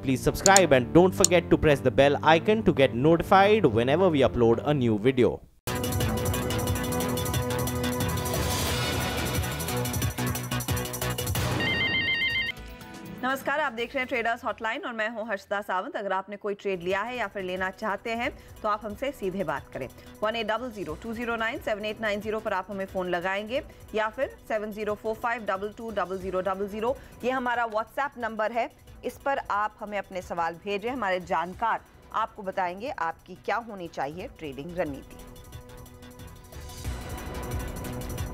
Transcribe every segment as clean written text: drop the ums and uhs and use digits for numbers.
please subscribe and don't forget to press the bell icon to get notified whenever we upload a new video. नमस्कार, आप देख रहे हैं traders hotline और मैं हूं हर्षदा सावंत। अगर आपने कोई ट्रेड लिया है या फिर लेना चाहते हैं तो आप हमसे सीधे बात करें। 1800-209-7890 पर आप हमें फ़ोन लगाएंगे या फिर 7045220000 ये हमारा व्हाट्सएप नंबर है। इस पर आप हमें अपने सवाल भेजें। हमारे जानकार आपको बताएंगे आपकी क्या होनी चाहिए ट्रेडिंग रणनीति।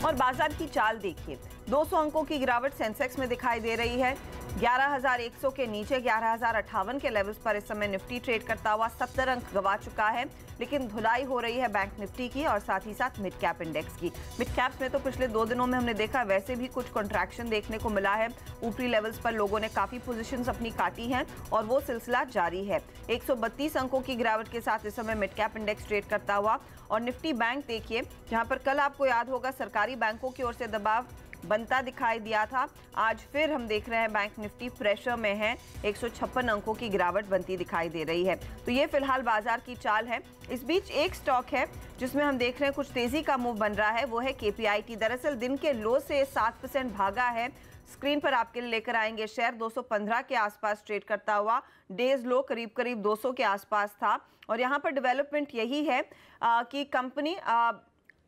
और बाजार की चाल देखिए, 200 अंकों की गिरावट सेंसेक्स में दिखाई दे रही है। 11,100 के नीचे 11,058 के लेवल्स पर इस समय निफ्टी ट्रेड करता हुआ 70 अंक गवा चुका है, लेकिन धुलाई हो रही है बैंक निफ्टी की और साथ ही साथ मिड कैप इंडेक्स की। मिड कैप्स में तो पिछले 2 दिनों में हमने देखा वैसे भी कुछ कॉन्ट्रैक्शन देखने को मिला है। ऊपरी लेवल्स पर लोगों ने काफी पोजीशंस अपनी काटी हैं और वो सिलसिला जारी है। 132 अंकों की गिरावट के साथ इस समय मिड कैप इंडेक्स ट्रेड करता हुआ। और निफ्टी बैंक देखिए, जहां पर कल आपको याद होगा सरकारी बैंकों की ओर से दबाव बनता दिखाई दिया था, आज फिर हम देख रहे हैं बैंक निफ्टी प्रेशर में है। 156 अंकों की गिरावट बनती दिखाई दे रही है। तो ये फिलहाल बाजार की चाल है। इस बीच एक स्टॉक है जिसमें हम देख रहे हैं कुछ तेजी का मूव बन रहा है, वो है KPIT। दरअसल दिन के लो से 7% भागा है। स्क्रीन पर आपके लिए लेकर आएंगे शेयर 215 के आसपास ट्रेड करता हुआ। डेज लो करीब 200 के आसपास था। और यहाँ पर डेवलपमेंट यही है कि कंपनी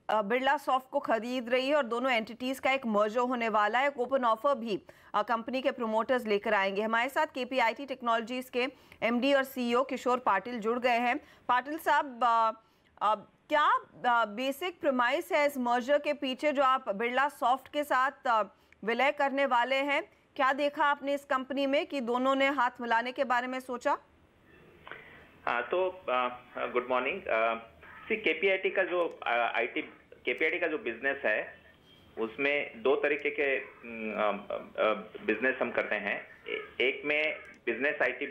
बिरला सॉफ्ट को खरीद रही है और दोनों एंटिटीज का एक मर्जर होने वाला है। ओपन ऑफर भी कंपनी के प्रमोटर्स लेकर आएंगे। हमारे साथ KPIT टेक्नोलॉजीज के MD और CEO किशोर पाटिल जुड़ गए हैं। पाटिल साहब, क्या बेसिक प्रेमाइस है इस मर्जर के पीछे जो आप बिरला सॉफ्ट के साथ विलय करने वाले हैं? क्या देखा आपने इस कंपनी में कि दोनों ने हाथ मिलाने के बारे में सोचा? तो गुड मॉर्निंग। KPIT का जो बिजनेस है उसमें 2 तरीके के बिजनेस हम करते हैं। एक में बिजनेस IT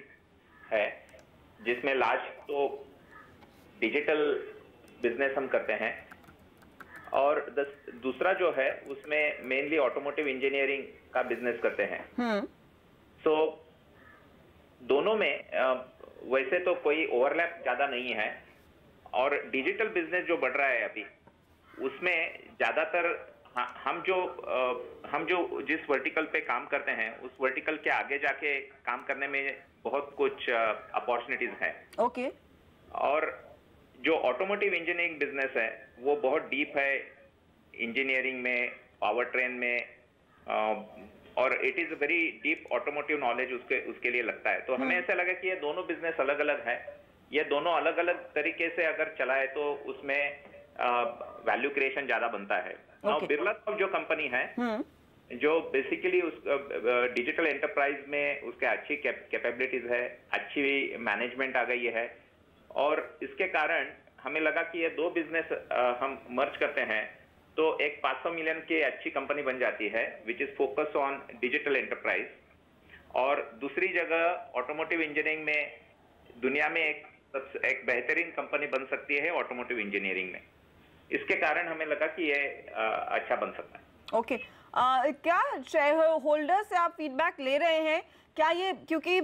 है जिसमें लार्ज तो डिजिटल बिजनेस हम करते हैं, और दूसरा जो है उसमें मेनली ऑटोमोटिव इंजीनियरिंग का बिजनेस करते हैं। सो दोनों में वैसे तो कोई ओवरलैप ज्यादा नहीं है, और डिजिटल बिजनेस जो बढ़ रहा है अभी उसमें ज्यादातर हम जो जिस वर्टिकल पे काम करते हैं उस वर्टिकल के आगे जाके काम करने में बहुत कुछ अपॉर्चुनिटीज है। ओके। और जो ऑटोमोटिव इंजीनियरिंग बिजनेस है वो बहुत डीप है इंजीनियरिंग में, पावर ट्रेन में, और it is very deep automotive knowledge उसके लिए लगता है। तो हमें ऐसा लगा कि ये दोनों बिजनेस अलग अलग है, ये दोनों अलग अलग तरीके से अगर चलाए तो उसमें वैल्यू क्रिएशन ज्यादा बनता है। नाउ बिरला सॉफ्ट जो कंपनी है जो बेसिकली उस डिजिटल एंटरप्राइज में उसके अच्छी कैपेबिलिटीज है, अच्छी मैनेजमेंट आ गई है, और इसके कारण हमें लगा कि ये 2 बिजनेस हम मर्ज करते हैं तो एक 500 मिलियन की अच्छी कंपनी बन जाती है which is focus on digital enterprise. और दूसरी जगह ऑटोमोटिव इंजीनियरिंग में दुनिया में एक बेहतरीन कंपनी बन सकती है ऑटोमोटिव इंजीनियरिंग में। इसके कारण हमें लगा कि ये अच्छा बन सकता है। ओके। क्या शेयर होल्डर से आप फीडबैक ले रहे हैं? क्या ये, क्योंकि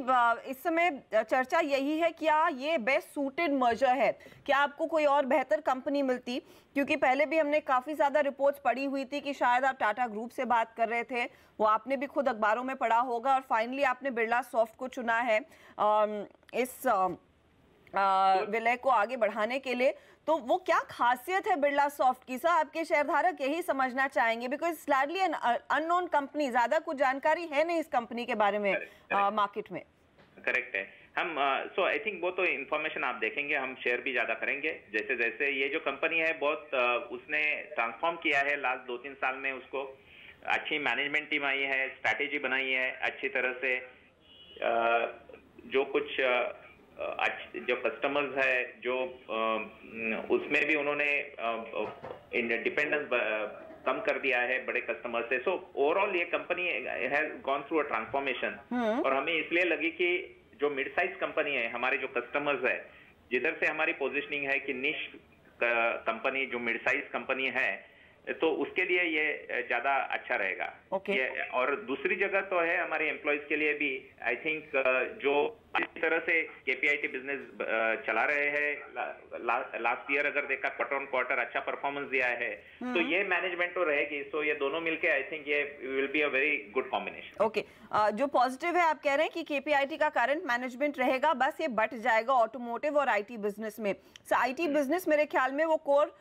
इस समय चर्चा यही है, क्या ये बेस्ट सूटेड मर्जर है? क्या आपको कोई और बेहतर कंपनी मिलती? क्योंकि पहले भी हमने काफ़ी ज़्यादा रिपोर्ट्स पढ़ी हुई थी कि शायद आप टाटा ग्रुप से बात कर रहे थे, वो आपने भी खुद अखबारों में पढ़ा होगा, और फाइनली आपने बिरला सॉफ्ट को चुना है इस विलय को आगे बढ़ाने के लिए। तो वो क्या खासियत है बिरला सॉफ्ट की? सर, आपके शेयरधारक यही समझना चाहेंगे, बिकॉज स्लैडली एन अननोन कंपनी, ज्यादा कुछ जानकारी है नहीं इस कंपनी के बारे में मार्केट में। करेक्ट है। हम सो आई थिंक वो तो इन्फॉर्मेशन आप देखेंगे, हम शेयर भी ज्यादा करेंगे जैसे जैसे ये जो कंपनी है बहुत उसने ट्रांसफॉर्म किया है लास्ट 2-3 साल में। उसको अच्छी मैनेजमेंट टीम आई है, स्ट्रैटेजी बनाई है अच्छी तरह से, जो कुछ जो कस्टमर्स है जो उसमें भी उन्होंने डिपेंडेंस कम कर दिया है बड़े कस्टमर से। सो ओवरऑल ये company has gone through a transformation, और हमें इसलिए लगी कि जो मिड साइज कंपनी है, हमारे जो कस्टमर्स है, जिधर से हमारी पोजीशनिंग है कि निश कंपनी जो मिड साइज कंपनी है, तो उसके लिए ये ज्यादा अच्छा रहेगा। Okay. और दूसरी जगह तो है हमारे एम्प्लॉयज के लिए भी। आई थिंक जो तरह से केपीआईटी बिजनेस चला रहे हैं। लास्ट ईयर अगर देखा क्वार्टर ऑन क्वार्टर अच्छा परफॉर्मेंस दिया है, तो ये मैनेजमेंट तो रहेगी। सो ये दोनों मिलके आई थिंक ये will be a very good combination. Okay, जो पॉजिटिव है आप कह रहे हैं कि केपीआईटी का करंट मैनेजमेंट रहेगा, बस ये बट जाएगा ऑटोमोटिव और आईटी बिजनेस में। सो आईटी बिजनेस मेरे ख्याल में वो कोर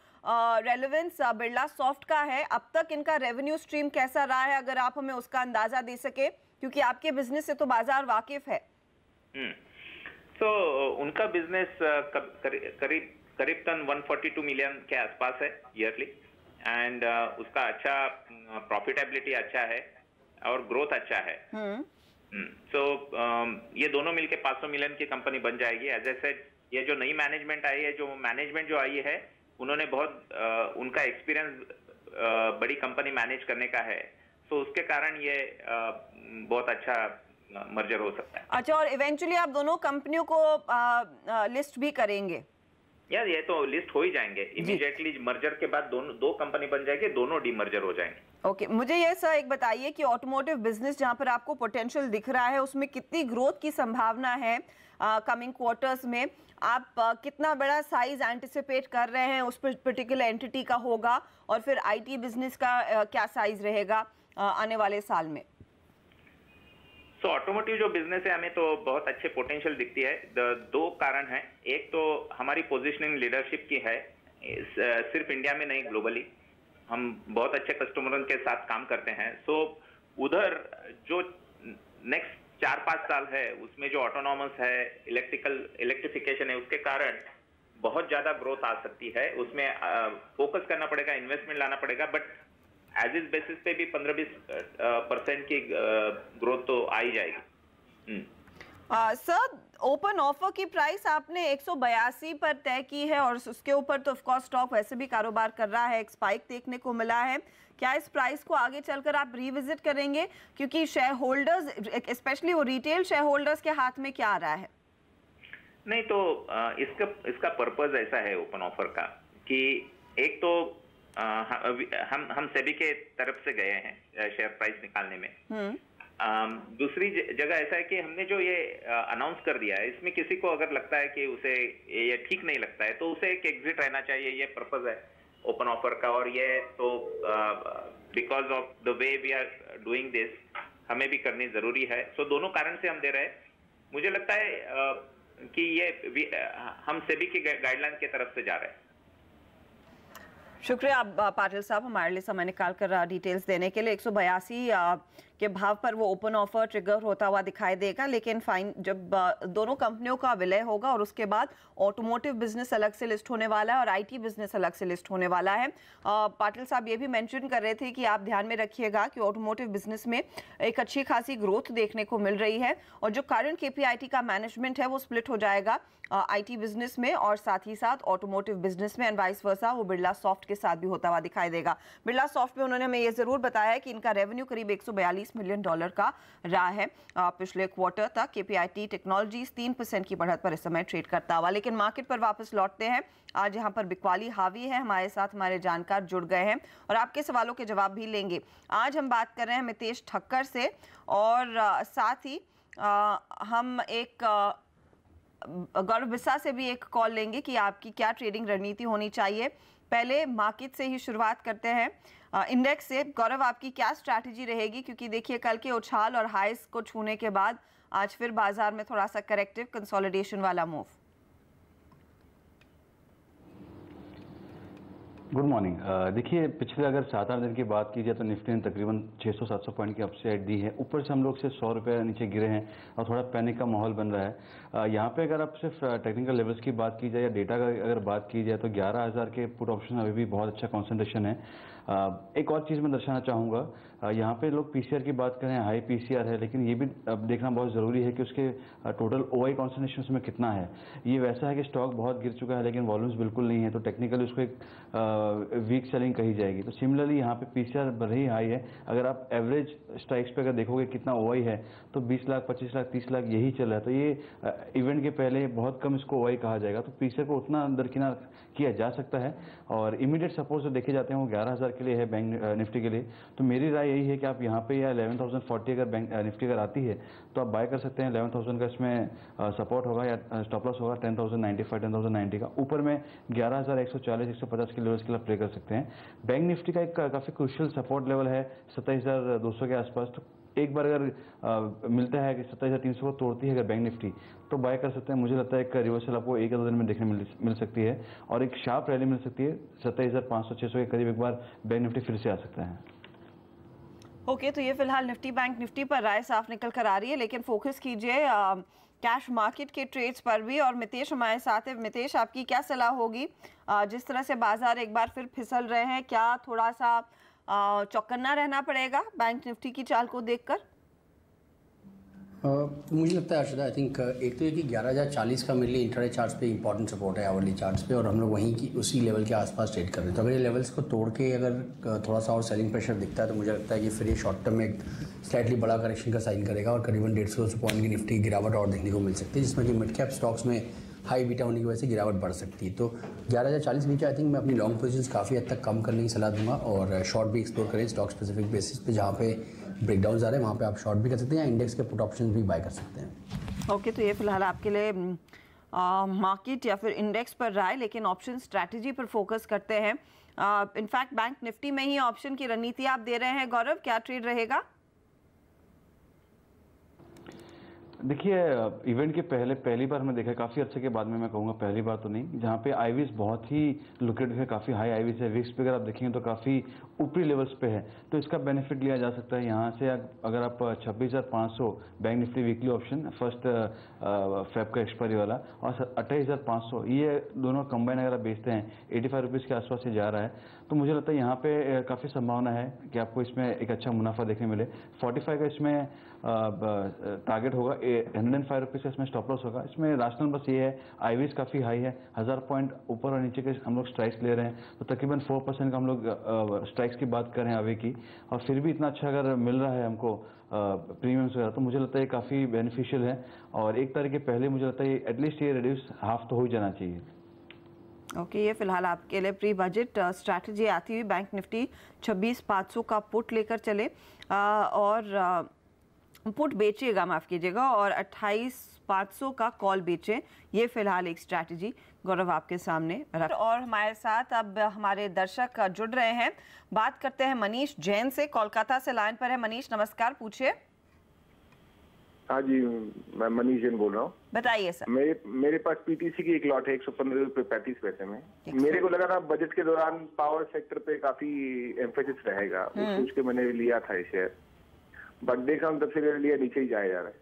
रेलेवेंस बिरला सॉफ्ट का है। अब तक इनका रेवेन्यू स्ट्रीम कैसा रहा है, अगर आप हमें उसका अंदाजा दे सके, क्योंकि आपके बिजनेस से तो बाजार वाकिफ है। तो उनका बिजनेस करीब 142 मिलियन के आसपास है ईयरली, एंड उसका अच्छा प्रॉफिटेबिलिटी अच्छा है और ग्रोथ अच्छा है। सो ये दोनों मिलके 500 मिलियन की कंपनी बन जाएगी। एज ए सेड, ये जो नई मैनेजमेंट आई है, जो मैनेजमेंट जो आई है, उन्होंने बहुत उनका एक्सपीरियंस बड़ी कंपनी मैनेज करने का है। सो उसके कारण ये बहुत अच्छा मर्जर हो सकता है। अच्छा, और इवेंचुअली आप दोनों कंपनियों को लिस्ट भी करेंगे? यार ये तो लिस्ट हो ही जाएंगे इमीडिएटली। मर्जर के बाद दो कंपनी बन जाएगी, दोनों डीमर्जर हो जाएंगे। ओके, मुझे ये सर एक बताइए कि ऑटोमोटिव बिजनेस जहां पर आपको पोटेंशियल दिख रहा है, उसमें कितनी ग्रोथ की संभावना है कमिंग क्वार्टर्स में? आप कितना बड़ा साइज एंटिसिपेट कर रहे हैं उस पर्टिकुलर एंटिटी का होगा, और फिर आईटी बिजनेस का क्या साइज रहेगा आने वाले साल में? सो ऑटोमोटिव जो बिजनेस है, हमें तो बहुत अच्छे पोटेंशियल दिखती है। दो कारण हैं। एक तो हमारी पोजीशनिंग लीडरशिप की है, सिर्फ इंडिया में नहीं, ग्लोबली हम बहुत अच्छे कस्टमरों के साथ काम करते हैं। सो उधर जो नेक्स्ट 4-5 साल है, उसमें जो ऑटोनॉमस है, इलेक्ट्रिफिकेशन है, उसके कारण बहुत ज्यादा ग्रोथ आ सकती है। उसमें फोकस करना पड़ेगा, इन्वेस्टमेंट लाना पड़ेगा, बट एज इस बेसिस पे भी 15-20% की ग्रोथ तो आ ही जाएगी। सर, ओपन ऑफर की प्राइस आपने 182 पर तय की है, और उसके ऊपर तो ऑफ कोर्स स्टॉक वैसे भी कारोबार कर रहा है, एक स्पाइक देखने को मिला है। क्या इस प्राइस को आगे चलकर आप रिविजिट करेंगे, क्योंकि शेयर होल्डर्स, स्पेशली वो रिटेल शेयर होल्डर्स के हाथ में क्या आ रहा है? नहीं तो इसका पर्पस ऐसा है ओपन ऑफर का कि एक तो हम सेबी के तरफ से गए हैं शेयर प्राइस निकालने में। दूसरी जगह ऐसा है कि हमने जो ये अनाउंस कर दिया है, इसमें किसी को अगर लगता है कि उसे ये ठीक नहीं लगता है, तो उसे एक एग्जिट रहना चाहिए। ये पर्पस है ओपन ऑफर का। और ये तो because of the way we are doing this, हमें भी करनी जरूरी है। सो दोनों कारण से हम दे रहे हैं। मुझे लगता है कि ये हम सेबी की गाइडलाइन की तरफ से जा रहे हैं। शुक्रिया पाटिल साहब, हमारे लिए समय निकाल कर डिटेल्स देने के लिए। 182 के भाव पर वो ओपन ऑफर ट्रिगर होता हुआ दिखाई देगा, लेकिन फाइन जब दोनों कंपनियों का विलय होगा और उसके बाद ऑटोमोटिव बिजनेस अलग से लिस्ट होने वाला है और आईटी बिजनेस अलग से लिस्ट होने वाला है। पाटिल साहब ये भी मेंशन कर रहे थे कि आप ध्यान में रखिएगा कि ऑटोमोटिव बिजनेस में एक अच्छी खासी ग्रोथ देखने को मिल रही है, और जो करंट केपीआईटी का मैनेजमेंट है वो स्प्लिट हो जाएगा आईटी बिजनेस में और साथ ही साथ ऑटोमोटिव बिजनेस में, एंड वाइस वर्सा वो बिरला सॉफ्ट के साथ भी होता हुआ दिखाई देगा। बिरला सॉफ्ट में उन्होंने हमें ये जरूर बताया है कि इनका रेवेन्यू करीब $142 मिलियन का रहा है पिछले क्वार्टर तक। केपीआईटी टेक्नोलॉजीज 3% की बढ़त पर इस समय ट्रेड करता हुआ। लेकिन मार्केट पर वापस लौटते हैं। आज यहाँ पर बिकवाली हावी है, हमारे साथ हमारे जानकार जुड़ गए हैं और आपके सवालों के जवाब भी लेंगे। आज हम बात कर रहे हैं मितेश ठक्कर से, और साथ ही हम एक गौरव बिस्सा से भी एक कॉल लेंगे कि आपकी क्या ट्रेडिंग रणनीति होनी चाहिए। पहले मार्केट से ही शुरुआत करते हैं, इंडेक्स से। गौरव, आपकी क्या स्ट्रैटेजी रहेगी, क्योंकि देखिए कल के उछाल और हाइस को छूने के बाद आज फिर बाजार में थोड़ा सा करेक्टिव कंसोलिडेशन वाला मूव। Good morning. देखिए पिछले अगर 7-8 दिन की बात की जाए तो निफ्टी ने तकरीबन 600-700 पॉइंट की अपसाइड दी है। ऊपर से हम लोग से 100 रुपये नीचे गिरे हैं और थोड़ा पैनिक का माहौल बन रहा है। यहाँ पे अगर आप सिर्फ टेक्निकल लेवल्स की बात की जाए या डेटा का अगर बात की जाए तो 11,000 के पुट ऑप्शन अभी भी बहुत अच्छा कॉन्सेंट्रेशन है। एक और चीज़ मैं दर्शाना चाहूँगा, यहाँ पे लोग पीसीआर की बात करें, हाई पीसीआर है, लेकिन ये भी देखना बहुत ज़रूरी है कि उसके टोटल ओआई कॉन्सेंट्रेशन उसमें कितना है। ये वैसा है कि स्टॉक बहुत गिर चुका है लेकिन वॉल्यूम्स बिल्कुल नहीं है, तो टेक्निकली उसको एक वीक सेलिंग कही जाएगी। तो सिमिलरली यहाँ पे पीसीआर भले ही हाई है, अगर आप एवरेज स्ट्राइक्स पे अगर देखोगे कितना ओआई है तो 20 लाख, 25 लाख, 30 लाख यही चल रहा है। तो ये इवेंट के पहले बहुत कम इसको ओआई कहा जाएगा, तो पीसीआर को उतना दरकिनार किया जा सकता है। और इमीडिएट सपोर्ट जो देखे जाते हैं वो 11,000 के लिए है बैंक निफ्टी के लिए। तो मेरी राय यही है कि आप यहाँ पे या 11,040 अगर बैंक निफ्टी अगर आती है तो आप बाय कर सकते हैं। 11,000 का इसमें सपोर्ट होगा या स्टॉप लॉस होगा 10,095 10,090 का। ऊपर में 11,140 150 के लेवल्स के लिए प्ले कर सकते हैं। बैंक निफ्टी का एक काफ़ी क्रूशियल सपोर्ट लेवल है 27,200 के आसपास। तो एक बार अगर मिलता है कि 27,300 को तोड़ती है अगर बैंक निफ्टी तो बाय कर सकते हैं। मुझे लगता है एक रिवर्सल आपको एक या दो दिन में देखने मिल सकती है और एक शार्प रैली मिल सकती है। 27,500 600 के करीब एक बार बैंक निफ्टी फिर से आ सकता है। ओके, तो ये फिलहाल निफ्टी बैंक निफ्टी पर राय साफ निकल कर आ रही है, लेकिन फोकस कीजिए कैश मार्केट के ट्रेड्स पर भी। और मितेश हमारे साथ है। मितेश, आपकी क्या सलाह होगी? जिस तरह से बाजार एक बार फिर फिसल रहे हैं, क्या थोड़ा सा चौकन्ना रहना पड़ेगा बैंक निफ्टी की चाल को देखकर? मुझे लगता है अर्शदा, आई थिंक एक तो ये कि 11,040 का मेरे लिए इंट्राडे चार्ट्स पे इंपॉर्टेंट सपोर्ट है, आवरली चार्ट्स पे, और हम लोग वहीं की उसी लेवल के आसपास ट्रेड कर रहे हैं। तो अगर ये लेवल्स को तोड़ के अगर थोड़ा सा और सेलिंग प्रेशर दिखता है तो मुझे लगता है कि फिर ये शॉर्ट टर्म में एक स्लाइटली बड़ा करेक्शन का साइन करेगा और करीबन 150 पॉइंट की निफ्टी गिरावट और देखने को मिल सकती है, जिसमें कि मिड कैप स्टॉक्स में हाई बीटा होने की वजह से गिरावट बढ़ सकती है। तो 11,040 नीचे आई थिंक मैं अपनी लॉन्ग पोजीशंस काफ़ी हद तक कम करने की सलाह दूंगा और शॉर्ट भी एक्सप्लोर करें स्टॉक स्पेसिफिक बेसिस पे। जहाँ पे ब्रेकडाउन आ रहे हैं वहाँ पे आप शॉर्ट भी कर सकते हैं या इंडेक्स के पुट ऑप्शन भी बाय कर सकते हैं। ओके, तो ये फिलहाल आपके लिए मार्केट या फिर इंडेक्स पर राय, लेकिन ऑप्शन स्ट्रैटेजी पर फोकस करते हैं। इनफैक्ट बैंक निफ्टी में ही ऑप्शन की रणनीति आप दे रहे हैं। गौरव, क्या ट्रेड रहेगा? देखिए, इवेंट के पहली बार हमने देखा, काफ़ी अच्छे के बाद में मैं कहूँगा पहली बार तो नहीं, जहाँ पे आईवीज बहुत ही लुक्रेटिव है, काफ़ी हाई आईवीज है। विक्स पे अगर आप देखेंगे तो काफ़ी ऊपरी लेवल्स पे है, तो इसका बेनिफिट लिया जा सकता है यहाँ से। अगर आप 26,500 bank Nifty weekly option first Feb का एक्सपायरी वाला और 28,500 ये दोनों कंबाइन अगर आप बेचते हैं 85 रुपीज़ के आसपास से जा रहा है, तो मुझे लगता है यहाँ पे काफ़ी संभावना है कि आपको इसमें एक अच्छा मुनाफा देखने मिले। 45 का इसमें टारगेट होगा, 105 रुपीज़ का इसमें स्टॉप लॉस होगा। इसमें राशनल बस ये है, आईवीज काफ़ी हाई है, 1000 पॉइंट ऊपर और नीचे के हम लोग स्ट्राइक्स ले रहे हैं, तो तकरीबन 4% का हम लोग स्ट्राइक्स की बात कर रहे हैं अवे की, और फिर भी इतना अच्छा अगर मिल रहा है हमको प्रीमियम्स वगैरह, तो मुझे लगता है ये काफ़ी बेनिफिशियल है। और 1 तारीख के पहले मुझे लगता है एटलीस्ट ये रिड्यूस हाफ तो हो ही जाना चाहिए। ओके, ये फिलहाल आपके लिए प्री बजट स्ट्रैटेजी आती हुई बैंक निफ्टी 26,500 का पुट लेकर चले और पुट बेचिएगा, माफ़ कीजिएगा, और 28,500 का कॉल बेचें। ये फिलहाल एक स्ट्रैटेजी गौरव आपके सामने रख। और हमारे साथ अब हमारे दर्शक जुड़ रहे हैं। बात करते हैं मनीष जैन से, कोलकाता से लाइन पर है। मनीष, नमस्कार, पूछिए। हाँ जी, मैं मनीष जैन बोल रहा हूँ। बताइए सर। मेरे पास पीटीसी की एक लॉट है 115 रुपये 35 पैसे में। मेरे को लगा था बजट के दौरान पावर सेक्टर पे काफी एम्फेसिस रहेगा, सोच के मैंने लिया था ये शेयर, बट देखा हम तब से लिया नीचे ही जाया जा रहा है।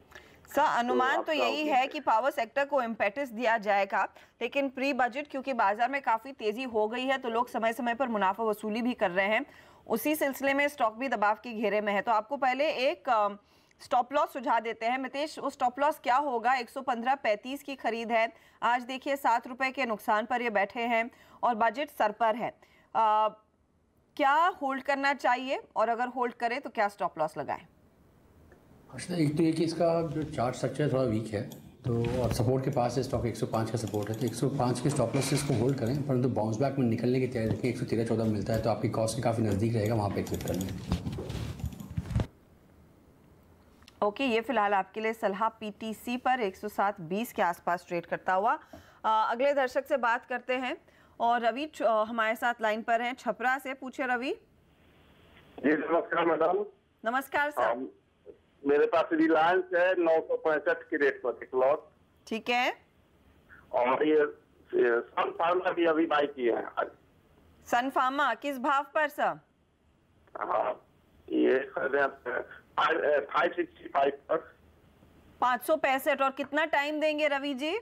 सर, अनुमान तो यही है कि पावर सेक्टर को इम्पेटस दिया जाएगा, लेकिन प्री बजट क्योंकि बाजार में काफी तेजी हो गई है तो लोग समय समय पर मुनाफा वसूली भी कर रहे हैं। उसी सिलसिले में स्टॉक भी दबाव के घेरे में है। तो आपको पहले एक स्टॉप लॉस सुझा देते हैं। मितेश, वो स्टॉप लॉस क्या होगा? 115.35 की खरीद है। आज देखिए 7 रुपए के नुकसान पर ये बैठे हैं और बजट सर पर है। क्या होल्ड करना चाहिए, और अगर होल्ड करें तो क्या स्टॉप लॉस लगाएं? अच्छा, एक तो ये कि इसका जो चार्ट स्ट्रक्चर थोड़ा वीक है, तो और सपोर्ट के पास है स्टॉक, 105 का सपोर्ट है, तो 105 के स्टॉप लॉस को होल्ड करें, परंतु बाउंस बैक में निकलने की तैयारी रखें। 113-14 मिलता है तो आपकी कॉस्ट के काफ़ी नज़दीक रहेगा, वहाँ पे क्लिक कर लें। ओके, ये फिलहाल आपके लिए सलाह पीटीसी पर 107.20 के आसपास ट्रेड करता हुआ। अगले दर्शक से बात करते हैं और रवि हमारे साथ लाइन पर हैं छपरा से। पूछे रवि। जी नमस्कार मैडम। नमस्कार सर। मेरे पास रिलायंस है 965 के रेट पर एक लॉट। ठीक है। और ये सन फार्मा भी अभी बाई किए हैं आज। सन फार्मा किस भाव पर सर? हाँ, ये 565 पर 565। और कितना टाइम देंगे रवि जी?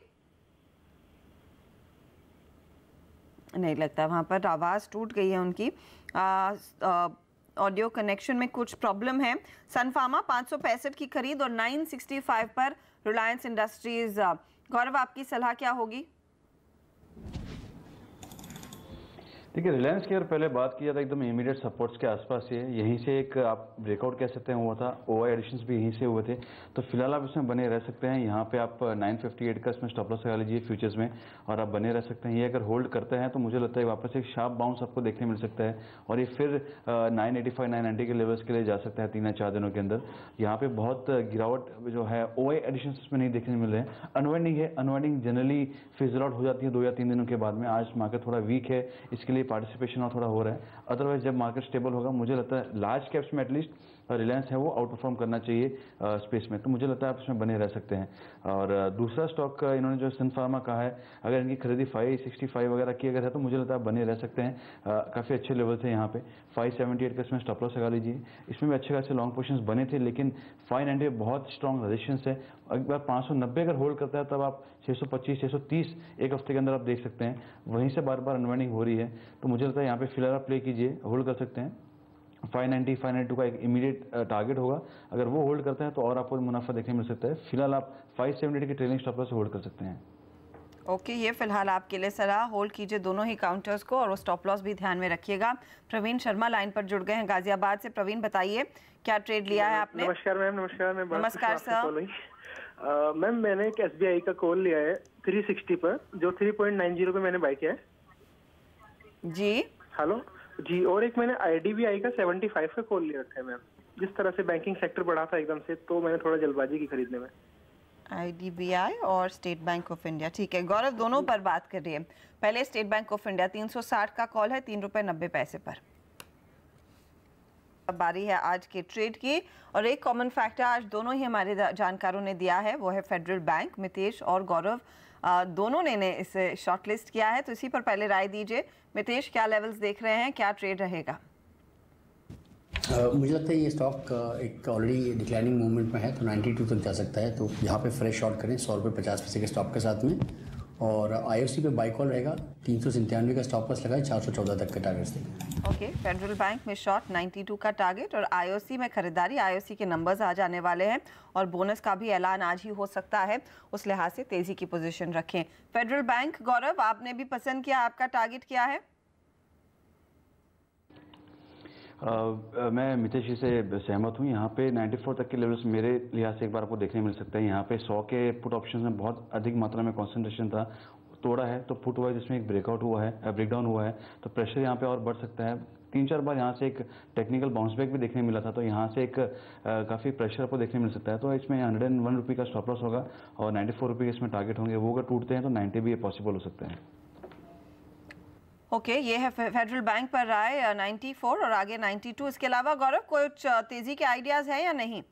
नहीं लगता, वहां पर आवाज टूट गई है उनकी, ऑडियो कनेक्शन में कुछ प्रॉब्लम है। सन फार्मा 565 की खरीद और 965 पर रिलायंस इंडस्ट्रीज। गौरव, आपकी सलाह क्या होगी? देखिए रिलायंस की अगर पहले बात की जाए तो एकदम इमीडिएट सपोर्ट्स के आसपास ही है, यहीं से एक आप ब्रेकआउट कह सकते हैं हुआ था, ओआई एडिशंस भी यहीं से हुए थे, तो फिलहाल आप इसमें बने रह सकते हैं। यहाँ पे आप 958 का इसमें स्टॉप लॉस लगा लीजिए फ्यूचर्स में और आप बने रह सकते हैं। ये अगर होल्ड करते हैं तो मुझे लगता है वापस एक शार्प बाउंस आपको देखने मिल सकता है और ये फिर 985 990 के लेवल्स के लिए जा सकता है 3 या 4 दिनों के अंदर। यहाँ पे बहुत गिरावट जो है ओआई एडिशंस इसमें नहीं देखने मिल रहे हैं। अनवाइंडिंग है, अनवाइंडिंग जनरली फिजल आउट हो जाती है 2 या 3 दिनों के बाद में। आज मार्केट थोड़ा वीक है, इसके लिए पार्टिसिपेशन और थोड़ा हो रहा है। अदरवाइज जब मार्केट स्टेबल होगा मुझे लगता है लार्ज कैप्स में एटलीस्ट रिलायंस है वो आउट परफॉर्म करना चाहिए स्पेस में, तो मुझे लगता है आप इसमें बने रह सकते हैं। और दूसरा स्टॉक इन्होंने जो सन फार्मा कहा है, अगर इनकी खरीदी 565 वगैरह की अगर है तो मुझे लगता है आप बने रह सकते हैं। काफ़ी अच्छे लेवल थे यहाँ पे। 578 का इसमें स्टॉप लॉस लगा लीजिए। इसमें भी अच्छे खासे लॉन्ग पोजिशंस बने थे, लेकिन 590 बहुत स्ट्रॉन्ग रेजिस्टेंस है। एक बार 590 अगर होल्ड करता है तब आप 625 630 एक हफ्ते के अंदर आप देख सकते हैं। वहीं से बार बार अनवाइंडिंग हो रही है, तो मुझे लगता है यहाँ पे फिलहाल आप प्ले कीजिए, होल्ड कर सकते हैं। 590 592 का एक इमीडिएट टारगेट होगा, अगर वो होल्ड करते हैं तो और आपको मुनाफा देखने मिल सकता है। फिलहाल आप 578 के ट्रेलिंग स्टॉप लॉस होल्ड कर सकते हैं। ओके, ये फिलहाल आपके लिए सलाह, होल्ड कीजिए दोनों ही काउंटर्स को और वो स्टॉप लॉस भी ध्यान में रखिएगा। प्रवीण शर्मा लाइन पर जुड़ गए हैं गाजियाबाद से। प्रवीण बताइए क्या ट्रेड लिया है आपने? नमस्कार मैम। नमस्कार मैम। नमस्कार सर। मैम मैंने एक SBI का कॉल लिया है 360 पर, जो 3.90 पे मैंने बाय किया है जी। हेलो जी। और एक मैंने IDBI का 75 का कॉल लिया रखा है मैम। जिस तरह से बैंकिंग सेक्टर बढ़ा था एकदम से, तो मैंने थोड़ा जल्दबाजी की खरीदने में। IDBI और स्टेट बैंक ऑफ इंडिया, ठीक है। गौरव दोनों पर बात कर रही है। पहले स्टेट बैंक ऑफ इंडिया 360 का कॉल है, 3 रुपए 90 पैसे पर। अब बारी है आज के ट्रेड की, और एक कॉमन फैक्टर आज दोनों ही हमारे जानकारों ने दिया है, वो है फेडरल बैंक। मितेश और गौरव दोनों ने इसे शॉर्टलिस्ट किया है, तो इसी पर पहले राय दीजिए। मितेश, क्या लेवल्स देख रहे हैं, क्या ट्रेड रहेगा? मुझे लगता है ये स्टॉक एक ऑलरेडी डिक्लाइनिंग मूवमेंट में है, तो 92 तक जा सकता है, तो यहाँ पे फ्रेश शॉर्ट करें 100 रुपये 50 पैसे के स्टॉप के साथ में। और IFC पे बाई कॉल रहेगा, 397 का स्टॉप लॉस लगाए, 414 तक के टारगेट्स देंगे। ओके, फेडरल बैंक में शॉर्ट 92 का टारगेट और IOC में खरीदारी। IOC के नंबर्स आ जाने वाले हैं और बोनस का भी ऐलान आज ही हो सकता है, उस लिहाज से तेजी की पोजीशन रखें। फेडरल बैंक, गौरव आपने भी पसंद किया, आपका टारगेट क्या है? मैं मितेश जी से सहमत हूँ। यहाँ पे 94 तक के लेवल्स मेरे लिहाज से एक बार आपको देखने मिल सकता है। यहाँ पे 100 के पुट ऑप्शंस में बहुत अधिक मात्रा में कंसंट्रेशन था, तोड़ा है तो पुट वाइज इसमें एक ब्रेकआउट हुआ है, ब्रेकडाउन हुआ है, तो प्रेशर यहाँ पे और बढ़ सकता है। 3-4 बार यहाँ से एक टेक्निकल बाउंस बैक भी देखने मिला था, तो यहाँ से एक काफ़ी प्रेशर आपको देखने मिल सकता है। तो इसमें 101 रुपये का स्टॉप लॉस होगा और 94 रुपये इसमें टारगेट होंगे। वो अगर टूटते हैं तो 90 भी पॉसिबल हो सकता है। ओके, ये है फेडरल बैंक पर राय 94 और आगे 92। इसके अलावा गौरव कुछ तेजी के आइडियाज है या नहीं?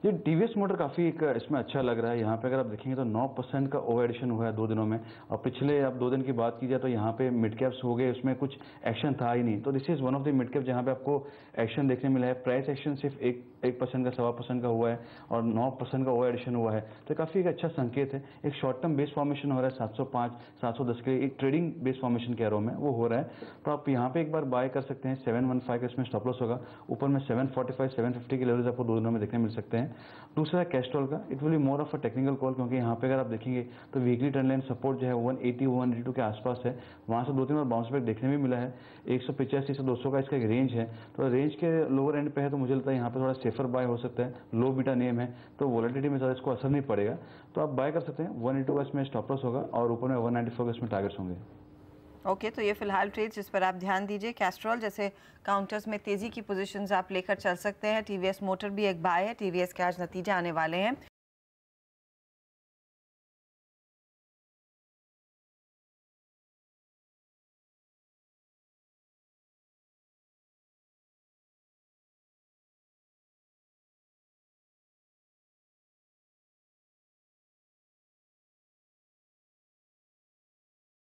ये TVS मोटर काफ़ी एक इसमें अच्छा लग रहा है। यहाँ पे अगर आप देखेंगे तो 9% का ओवर एडिशन हुआ है 2 दिनों में, और पिछले अब 2 दिन की बात की जाए तो यहाँ पे मिड कैप्स हो गए, उसमें कुछ एक्शन था ही नहीं। तो this is one of the mid cap जहाँ पे आपको एक्शन देखने मिला है। प्राइस एक्शन सिर्फ 1% का 1.25% का हुआ है और 9% का ओवर एडिशन हुआ है, तो काफ़ी एक अच्छा संकेत है। एक शॉर्ट टर्म बेस फॉर्मेशन हो रहा है 705 710 के, एक ट्रेडिंग बेस फॉर्मेशन कह रहा हूँ मैं, वो हो रहा है। तो आप यहाँ पे एक बार बाय कर सकते हैं। 715 का इसमें स्टॉप लॉस होगा, ऊपर में 745 750 के लेवल्स आपको 2 दिनों में देखने मिल सकते हैं। दूसरा है कैस्ट्रॉल का, it will be more of a technical call, क्योंकि यहाँ पे अगर आप देखेंगे तो वीकली ट्रेंड लाइन सपोर्ट जो है 180 182 के आसपास है, वहाँ से 2-3 बार बाउंस बैक देखने में मिला है। 185 से 200 का इसका एक रेंज है, तो रेंज के लोअर एंड पे है, तो मुझे लगता है यहाँ पे थोड़ा सेफर बाय हो सकता है। लो बीटा नेम है, तो वॉलेटिलिटी में ज़्यादा इसको असर नहीं पड़ेगा, तो आप बाय कर सकते हैं। 182 का इसमें स्टॉप लॉस होगा और ऊपर में 194 का इसमें टारगेट्स होंगे। ओके, तो ये फिलहाल ट्रेड जिस पर आप ध्यान दीजिए। कैस्ट्रॉल जैसे काउंटर्स में तेजी की पोजीशंस आप लेकर चल सकते हैं। TVS मोटर भी एक बाय है, TVS के आज नतीजे आने वाले हैं।